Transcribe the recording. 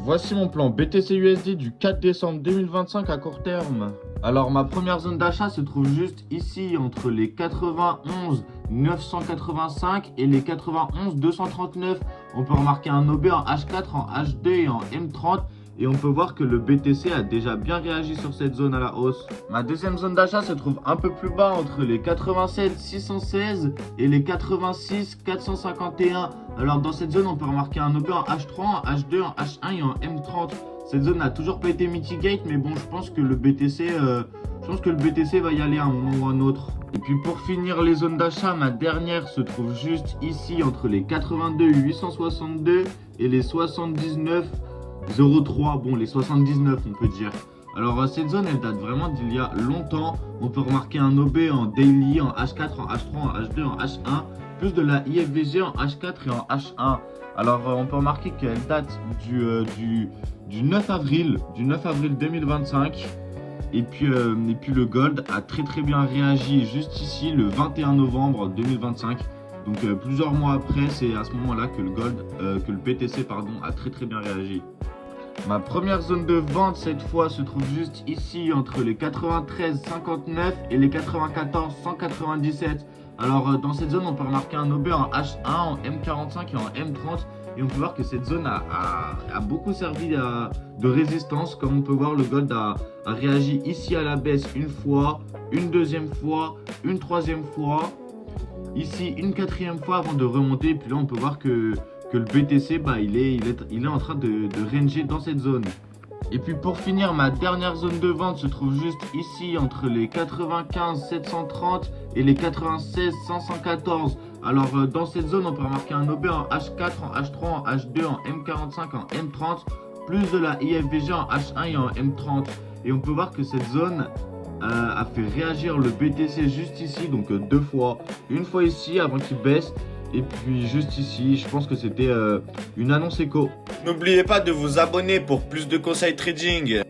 Voici mon plan BTC USD du 4 décembre 2025 à court terme. Alors ma première zone d'achat se trouve juste ici entre les 91 985 et les 91 239. On peut remarquer un OB en H4, en H2 et en M30. Et on peut voir que le BTC a déjà bien réagi sur cette zone à la hausse. Ma deuxième zone d'achat se trouve un peu plus bas entre les 87 616 et les 86 451. Alors dans cette zone on peut remarquer un OB en H3, en H2, en H1 et en M30. Cette zone n'a toujours pas été mitigate, mais bon, je pense que le BTC va y aller à un moment ou à un autre. Et puis pour finir les zones d'achat, ma dernière se trouve juste ici entre les 82 862 et les 79 03, bon les 79 on peut dire. Alors cette zone elle date vraiment d'il y a longtemps. On peut remarquer un OB en daily, en H4, en H3, en H2, en H1, plus de la IFVG en H4 et en H1. Alors on peut remarquer qu'elle date du 9 avril 2025. Et puis le gold a très bien réagi juste ici le 21 novembre 2025. Donc plusieurs mois après, c'est à ce moment-là que le BTC a très bien réagi. Ma première zone de vente cette fois se trouve juste ici entre les 93,59 et les 94,197. Alors dans cette zone on peut remarquer un OB en H1, en M45 et en M30. Et on peut voir que cette zone a beaucoup servi de résistance. Comme on peut voir, le gold a réagi ici à la baisse une fois, une deuxième fois, une troisième fois, ici une quatrième fois avant de remonter. Et puis là on peut voir que le BTC il est en train de ranger dans cette zone. Et puis pour finir, ma dernière zone de vente se trouve juste ici entre les 95 730 et les 96 514. Alors dans cette zone on peut remarquer un OB en H4, en H3, en H2, en M45, en M30, plus de la IFVG en H1 et en M30. Et on peut voir que cette zone a fait réagir le BTC juste ici, donc deux fois. Une fois ici avant qu'il baisse. Et puis juste ici, je pense que c'était une annonce éco. N'oubliez pas de vous abonner pour plus de conseils trading.